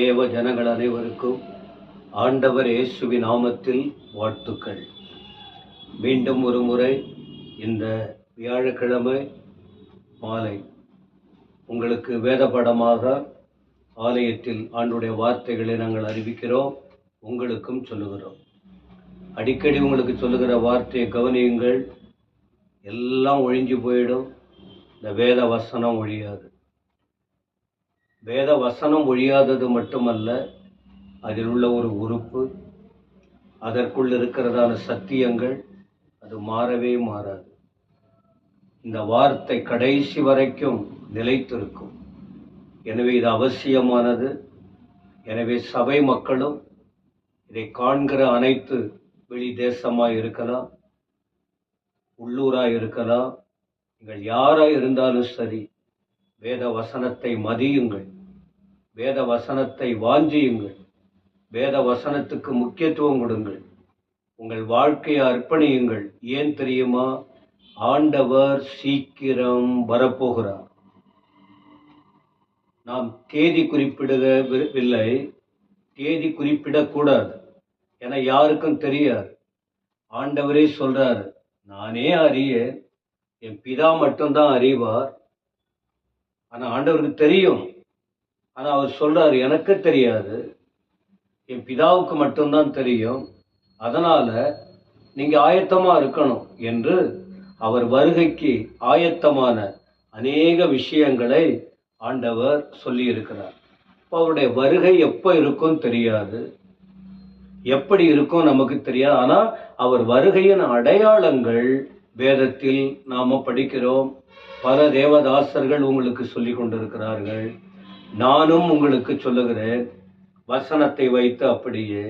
தேவ ஜனங்கள் அனைவருக்கும் ஆண்டவர் இயேசுவின் நாமத்தில் வாழ்த்துக்கள். மீண்டும் ஒரு முறை இந்த வியாழக்கிழமை மாலை உங்களுக்கு வேதபடமாக ஆலயத்தில் ஆண்டுடைய வார்த்தைகளை நாங்கள் அறிவிக்கிறோம், உங்களுக்கும் சொல்லுகிறோம். அடிக்கடி உங்களுக்கு சொல்லுகிற வார்த்தையை கவனியுங்கள். எல்லாம் ஒழிஞ்சு போயிடும், இந்த வேத வசனம் ஒழியாது. வேத வசனம் ஒழியாதது மட்டுமல்ல, அதில் உள்ள ஒரு உறுப்பு, அதற்குள் இருக்கிறதான சத்தியங்கள் அது மாறவே மாறாது. இந்த வார்த்தை கடைசி வரைக்கும் நிலைத்திருக்கும். எனவே இது அவசியமானது. எனவே சபை மக்களும் இதை காண்கிற அனைத்து வெளி தேசமாய் இருக்கலாம், உள்ளூராய் இருக்கலாம், நீங்கள் யாராய் இருந்தாலும் சரி, வேத வசனத்தை மதியுங்கள், வேத வசனத்தை வாஞ்சியுங்கள், வேத வசனத்துக்கு முக்கியத்துவம் கொடுங்கள், உங்கள் வாழ்க்கையை அர்ப்பணியுங்கள். ஏன் தெரியுமா? ஆண்டவர் சீக்கிரம் வரப்போகிறார். நாம் தேதி குறிப்பிடவில்லை, தேதி குறிப்பிடக்கூடாது, என யாருக்கும் தெரியாது. ஆண்டவரே சொல்றாரு, நானே அறியேன், என் பிதா மட்டும்தான் அறிவார். ஆனா ஆண்டவருக்கு தெரியும். ஆனா அவர் சொல்றாரு, எனக்கு தெரியாது, என் பிதாவுக்கு மட்டும்தான் தெரியும். அதனால நீங்க ஆயத்தமா இருக்கணும் என்று அவர் வருகைக்கு ஆயத்தமான அநேக விஷயங்களை ஆண்டவர் சொல்லி இருக்கிறார். அவருடைய வருகை எப்ப இருக்கும் தெரியாது, எப்படி இருக்கும் நமக்கு தெரியாது. ஆனா அவர் வருகையின் அடையாளங்கள் வேதத்தில் நாம படிக்கிறோம். பல தேவதாசர்கள் உங்களுக்கு சொல்லி கொண்டிருக்கிறார்கள், நானும் உங்களுக்கு சொல்லுகிறேன். வசனத்தை வைத்து அப்படியே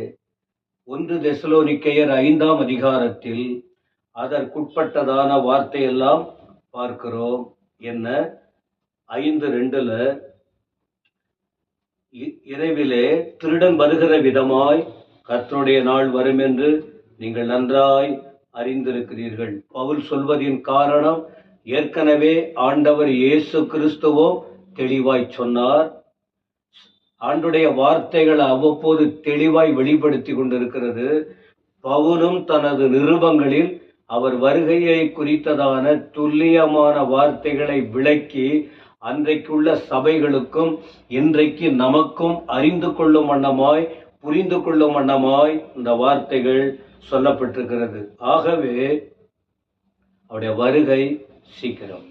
1 தெசலோனிக்கேயர் 5ஆம் அதிகாரத்தில் அதற்குட்பட்டதான வார்த்தையெல்லாம் பார்க்கிறோம். என்ன? 5:2 இரவிலே திருடன் வருகிற விதமாய் கர்த்தருடைய நாள் வரும் என்று நீங்கள் நன்றாய் அறிந்திருக்கிறீர்கள். பவுல் சொல்வதின் காரணம், ஏற்கனவே ஆண்டவர் இயேசு கிறிஸ்துவும் தெளிவாய் சொன்னார். ஆண்டுடைய வார்த்தைகளை அவ்வப்போது தெளிவாய் வெளிப்படுத்தி கொண்டிருக்கிறது. பவுலும் தனது நிருபங்களில் அவர் வருகையை குறித்ததான துல்லியமான வார்த்தைகளை விளக்கி அன்றைக்குள்ள சபைகளுக்கும் இன்றைக்கு நமக்கும் அறிந்து கொள்ளும் வண்ணமாய், புரிந்து கொள்ளும் வண்ணமாய் இந்த வார்த்தைகள் சொல்லப்பட்டிருக்கிறது. ஆகவே அவருடைய வருகை சீக்கிரம்.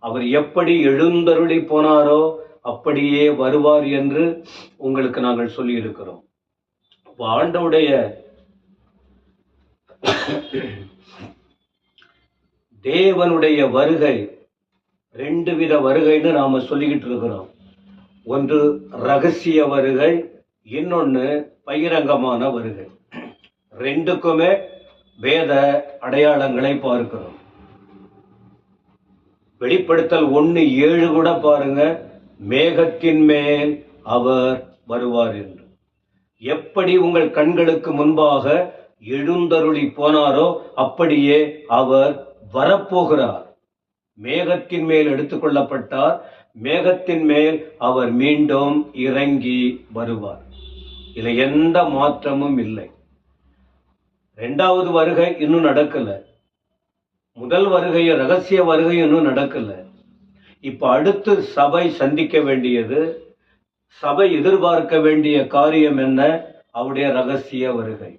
அவர் எப்படி எழுந்தருளி போனாரோ அப்படியே வருவார் என்று உங்களுக்கு நாங்கள் சொல்லி இருக்கிறோம். ஆண்டவருடைய தேவனுடைய வருகை 2 வித வருகைன்னு நாம சொல்லிக்கிட்டு இருக்கிறோம். ஒன்று ரகசிய வருகை, இன்னொன்னு பகிரங்கமான வருகை. 2க்குமே வேத அடையாளங்களை பார்க்கிறோம். வெளிப்படுத்தல் 1:7 கூட பாருங்க, மேகத்தின் மேல் அவர் வருவார் என்று. எப்படி உங்கள் கண்களுக்கு முன்பாக எழுந்தருளி போனாரோ அப்படியே அவர் வரப்போகிறார். மேகத்தின் மேல் எடுத்துக்கொள்ளப்பட்டார், மேகத்தின் மேல் அவர் மீண்டும் இறங்கி வருவார். இதுல எந்த மாற்றமும் இல்லை. 2வது வருகை இன்னும் நடக்கல, முதல் வருகை ரகசிய வருகை இன்னும் நடக்கல. இப்ப அடுத்து சபை சந்திக்க வேண்டியது, சபை எதிர்பார்க்க வேண்டிய காரியம் என்ன? அவருடைய ரகசிய வருகை.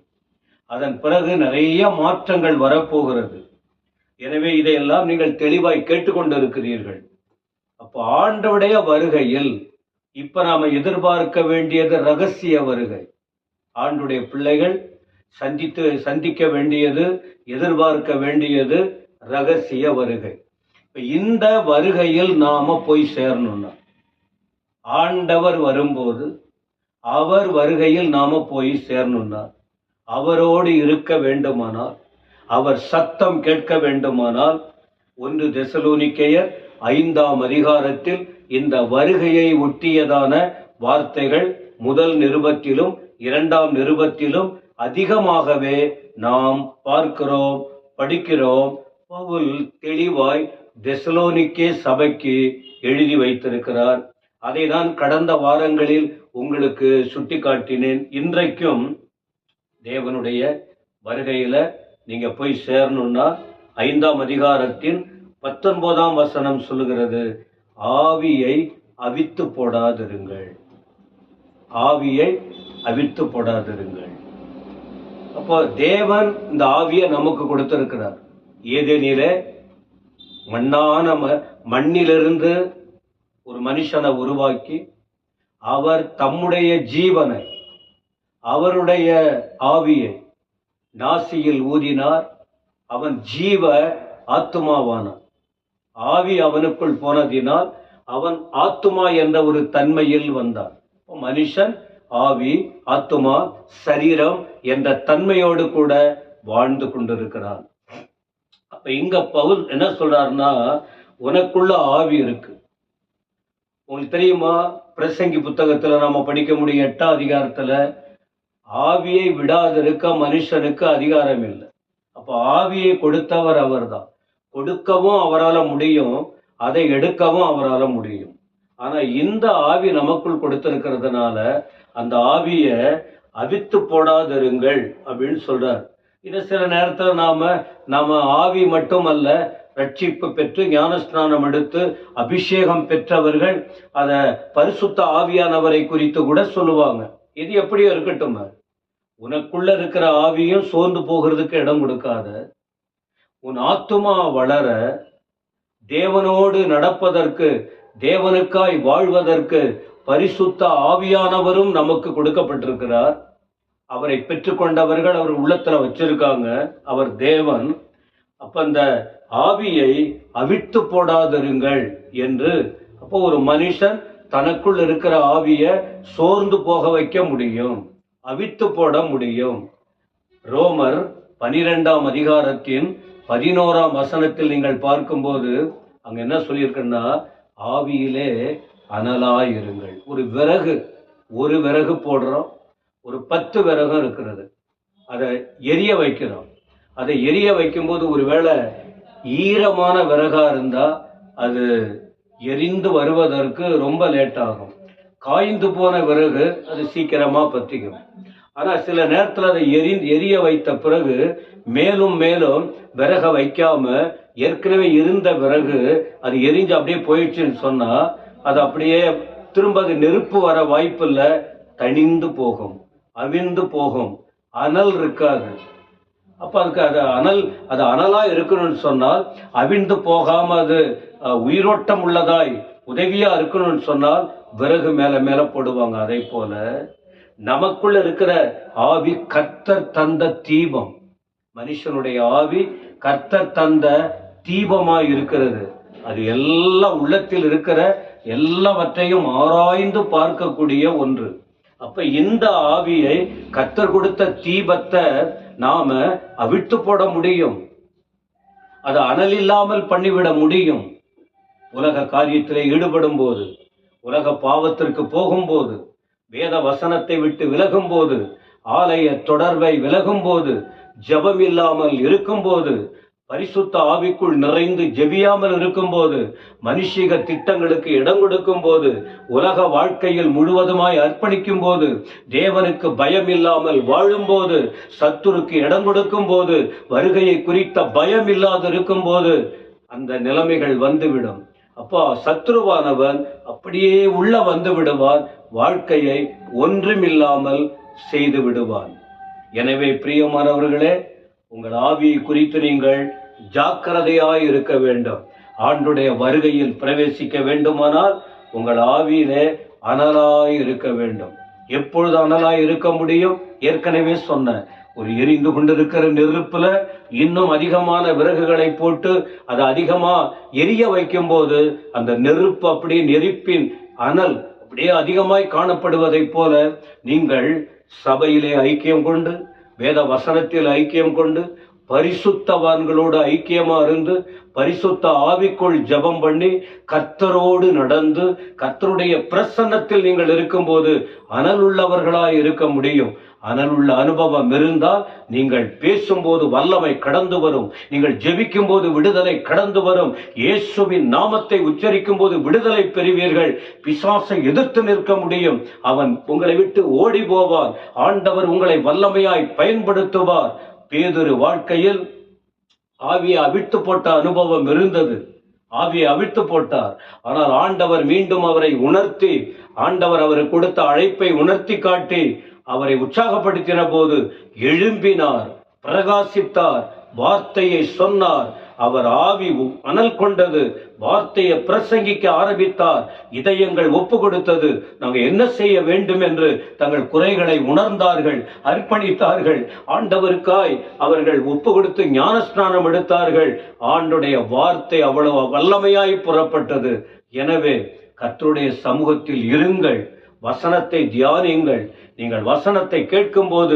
அதன் பிறகு நிறைய மாற்றங்கள் வரப்போகிறது. எனவே இதையெல்லாம் நீங்கள் தெளிவாய் கேட்டுக்கொண்டிருக்கிறீர்கள். அப்போ ஆண்டவருடைய வருகையில் இப்ப நாம எதிர்பார்க்க வேண்டியது ரகசிய வருகை. ஆண்டுடைய பிள்ளைகள் சந்திக்க வேண்டியது, எதிர்பார்க்க வேண்டியது ரகசிய வருகை. இந்த வருகையில் நாம போய் சேரணும்னா, ஆண்டவர் வரும்போது அவர் வருகையில் நாம போய் சேரணும்னா, அவரோடு இருக்க வேண்டுமானால், அவர் சத்தம் கேட்க வேண்டுமானால் 1 தெசலோனிக்கேயர் 5ஆம் அதிகாரத்தில் இந்த வருகையை ஒட்டியதான வார்த்தைகள் முதல் நிருபத்திலும் 2ஆம் நிருபத்திலும் அதிகமாகவே நாம் பார்க்கிறோம், படிக்கிறோம். பவுல் தெளிவாய் தெசலோனிக்கே சபைக்கு எழுதி வைத்திருக்கிறார். அதை தான் கடந்த வாரங்களில் உங்களுக்கு சுட்டிக்காட்டினேன். இன்றைக்கும் தேவனுடைய வருகையில நீங்க போய் சேரணும்னா 5ஆம் அதிகாரத்தின் 19ஆம் வசனம் சொல்லுகிறது, ஆவியை அவித்து போடாதிருங்கள். ஆவியை அவித்து போடாதிருங்கள். அப்போ தேவன் இந்த ஆவியை நமக்கு கொடுத்திருக்கிறார். ஏதேனிலே மண்ணிலிருந்து ஒரு மனுஷனை உருவாக்கி அவர் தம்முடைய ஜீவனை, அவருடைய ஆவியை நாசியில் ஊதினார். அவன் ஜீவ ஆத்துமாவானான். ஆவி அவனுக்குள் போனதினால் அவன் ஆத்துமா என்ற ஒரு தன்மையில் வந்தான். மனுஷன் ஆவி, ஆத்துமா, சரீரம் என்ற தன்மையோடு கூட வாழ்ந்து கொண்டிருக்கிறான். அப்ப இங்க பவுல் என்ன சொல்றாருன்னா, உனக்குள்ள ஆவி இருக்கு. உங்களுக்கு தெரியுமா, பிரசங்கி புத்தகத்துல நாம படிக்க முடியும் 8ஆம் அதிகாரத்துல, ஆவியை விடாதிருக்க மனுஷனுக்கு அதிகாரம் இல்லை. அப்ப ஆவியை கொடுத்தவர் அவர்தான். கொடுக்கவும் அவரால் முடியும், அதை எடுக்கவும் அவரால் முடியும். ஆனா இந்த ஆவி நமக்குள் கொடுத்திருக்கிறதுனால அந்த ஆவியை அவித்து போடாதிருங்கள் அப்படின்னு சொல்றார். இதை சில நேரத்துல நாம ஆவி மட்டுமல்ல, ரட்சிப்பு பெற்று ஞானஸ்நானம் எடுத்து அபிஷேகம் பெற்றவர்கள் அத பரிசுத்த ஆவியானவரை குறித்து கூட சொல்லுவாங்க. இது எப்படியோ இருக்கட்டும், உனக்குள்ள இருக்கிற ஆவியும் சோர்ந்து போகிறதுக்கு இடம் கொடுக்காத. உன் ஆத்துமா வளர, தேவனோடு நடப்பதற்கு, தேவனுக்காய் வாழ்வதற்கு பரிசுத்த ஆவியானவரும் நமக்கு கொடுக்கப்பட்டிருக்கிறார். அவரை பெற்றுக்கொண்டவர்கள் அவர் உள்ளத்துல வச்சிருக்காங்க. அவர் தேவன். அப்ப அந்த ஆவியை அவித்து போடாதிருங்கள் என்று. அப்போ ஒரு மனுஷன் தனக்குள் இருக்கிற ஆவியை சோர்ந்து போக வைக்க முடியும், அவித்து போட முடியும். ரோமர் 12ஆம் அதிகாரத்தின் 11ஆம் வசனத்தில் நீங்கள் பார்க்கும்போது அங்க என்ன சொல்லியிருக்குன்னா, ஆவியிலே அனலாயிருங்கள். ஒரு விறகு போடுறோம், ஒரு 10 விறகும் இருக்கிறது, அதை எரிய வைக்கிறோம். அதை எரிய வைக்கும்போது ஒருவேளை ஈரமான விறகா இருந்தா அது எரிந்து வருவதற்கு ரொம்ப லேட் ஆகும். காய்ந்து போன விறகு அது சீக்கிரமா பற்றிக்கும். ஆனா சில நேரத்தில் அதை எரிய வைத்த பிறகு மேலும் மேலும் விறக வைக்காம ஏற்கனவே இருந்த விறகு அது எரிஞ்சு அப்படியே போயிடுச்சுன்னு சொன்னா அது அப்படியே திரும்ப அது நெருப்பு வர வாய்ப்பு இல்லை, தணிந்து போகும், அவிந்து போகும், அனல் இருக்காது. அப்ப அதுக்கு அது அனலா இருக்கணும்னு சொன்னால், அவிழ்ந்து போகாம அது உயிரோட்டம் உள்ளதாய் உதவியா இருக்கணும்னு சொன்னால் விறகு மேல மேல போடுவாங்க. அதை போல நமக்குள்ள இருக்கிற ஆவி கர்த்தர் தந்த தீபம். மனுஷனுடைய ஆவி கர்த்தர் தந்த தீபமாய் இருக்கிறது. அது எல்லாம் உள்ளத்தில் இருக்கிற எல்லாவற்றையும் ஆராய்ந்து பார்க்கக்கூடிய ஒன்று. அப்ப இந்த ஆவியை, கர்த்தர் கொடுத்த தீபத்தை நாம அவிழ்த்து போட முடியும், அதை அனல் இல்லாமல் பண்ணிவிட முடியும். உலக காரியத்திலே ஈடுபடும் போது, உலக பாவத்திற்கு போகும்போது, வேத வசனத்தை விட்டு விலகும் போது, ஆலய தொடர்பை விலகும் போது, ஜெபம் இல்லாமல் இருக்கும்போது, பரிசுத்த ஆவிக்குள் நிறைந்து ஜெபியாமல் இருக்கும்போது, மனுஷிக திட்டங்களுக்கு இடம் கொடுக்கும் போது, உலக வாழ்க்கையில் முழுவதுமாய் அர்ப்பணிக்கும் போது, தேவனுக்கு பயம் இல்லாமல் வாழும் போது, சத்துருக்கு இடம் கொடுக்கும் போது, வருகையை குறித்த பயம் இல்லாது இருக்கும் போது அந்த நிலைமைகள் வந்துவிடும். அப்போ சத்ருவானவன் அப்படியே உள்ள வந்து விடுவான், வாழ்க்கையை ஒன்றுமில்லாமல் செய்து விடுவான். எனவே பிரியமானவர்களே, உங்கள் ஆவியை குறித்து நீங்கள் ஜாக்கிரதையாய் இருக்க வேண்டும். ஆண்டுடைய வருகையில் பிரவேசிக்க வேண்டுமானால் உங்கள் ஆவியிலே அனலாய் இருக்க வேண்டும். எப்பொழுது அனலாய் இருக்க முடியும்? ஏற்கனவே சொன்ன, ஒரு எரிந்து கொண்டிருக்கிற நெருப்புல இன்னும் அதிகமான விறகுகளை போட்டு அதை அதிகமா எரிய வைக்கும் போது அந்த நெருப்பு அப்படியே, நெருப்பின் அனல் அப்படியே அதிகமாய் காணப்படுவதை போல நீங்கள் சபையிலே ஐக்கியம் கொண்டு, வேத வசனத்தில் ஐக்கியம் கொண்டு, பரிசுத்தவான்களோடு ஐக்கியமா இருந்து பரிசுத்த ஆவிக்குள் ஜெபம் பண்ணி கர்த்தரோடு நடந்து கர்த்தருடைய பிரசன்னத்தில் நீங்கள் இருக்கும்போது அனலுள்ளவர்களாய் இருக்க முடியும். அனலுள்ள அனுபவம் இருந்தால் நீங்கள் பேசும்போது வல்லமை கடந்து வரும். நீங்கள் ஜெபிக்கும் போது விடுதலை கடந்து வரும். இயேசுவின் நாமத்தை உச்சரிக்கும் போது விடுதலை பெறுவீர்கள். பிசாசை எதிர்த்து நிற்க முடியும். அவன் உங்களை விட்டு ஓடி போவான். ஆண்டவர் உங்களை வல்லமையாய் பயன்படுத்துவார். பேதுரு வாழ்க்கையில் ஆவியை அவிழ்த்து போட்ட அனுபவம் இருந்தது. ஆவியை அவிழ்த்து போட்டார். ஆனால் ஆண்டவர் மீண்டும் அவரை உணர்த்தி, ஆண்டவர் அவருக்கு கொடுத்த அழைப்பை உணர்த்தி காட்டி அவரை உற்சாகப்படுத்தின போது எழும்பினார், பிரகாசித்தார், வார்த்தையை சொன்னார். அவர் ஆவி அனல் கொண்டது. வார்த்தையை பிரசங்கிக்க ஆரம்பித்தார். இதயங்கள் ஒப்பு கொடுத்தது. நாங்கள் என்ன செய்ய வேண்டும் என்று தங்கள் குறைகளை உணர்ந்தார்கள், அர்ப்பணித்தார்கள். ஆண்டவருக்காய் அவர்கள் ஒப்பு கொடுத்து ஞானஸ்நானம் எடுத்தார்கள். ஆண்டுடைய வார்த்தை அவ்வளவு வல்லமையாய் புறப்பட்டது. எனவே கர்த்தருடைய சமூகத்தில் இருங்கள், வசனத்தை தியானியுங்கள். நீங்கள் வசனத்தை கேட்கும் போது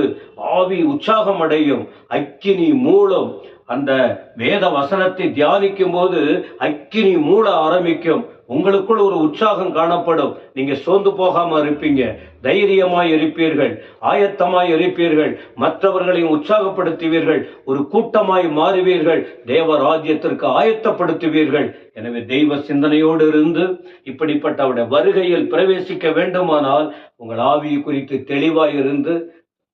ஆவி உற்சாகம் அடையும், அக்கினி மூலம். அந்த வேத வசனத்தை தியானிக்கும் போது அக்கினி மூல ஆரம்பிக்கும். உங்களுக்குள் ஒரு உற்சாகம் காணப்படும். நீங்க சோர்ந்து போகாம இருப்பீங்க, தைரியமாய் இருப்பீர்கள், ஆயத்தமாய் இருப்பீர்கள், மற்றவர்களையும் உற்சாகப்படுத்துவீர்கள், ஒரு கூட்டமாய் மாறுவீர்கள், தேவ ராஜ்யத்திற்கு ஆயத்தப்படுத்துவீர்கள். எனவே தெய்வ சிந்தனையோடு இருந்து இப்படிப்பட்ட அவருடைய வருகையில் பிரவேசிக்க வேண்டுமானால் உங்கள் ஆவி குறித்து தெளிவாய் இருந்து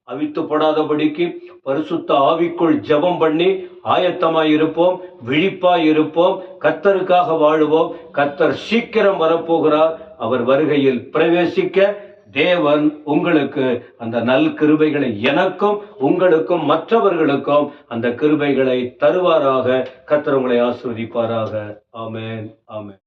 அவித்து போடாதபடிக்கு பரிசுத்த ஆவிக்குள் ஜெபம் பண்ணி ஆயத்தமாய் இருப்போம், விழிப்பாய் இருப்போம், கர்த்தருக்காக வாழுவோம். கர்த்தர் சீக்கிரம் வரப்போகிறார். அவர் வருகையில் பிரவேசிக்க தேவன் உங்களுக்கு அந்த நல் கிருபைகளை, எனக்கும் உங்களுக்கும் மற்றவர்களுக்கும் அந்த கிருபைகளை தருவாராக. கர்த்தர் உங்களை ஆசீர்வதிப்பாராக. ஆமென், ஆமென்.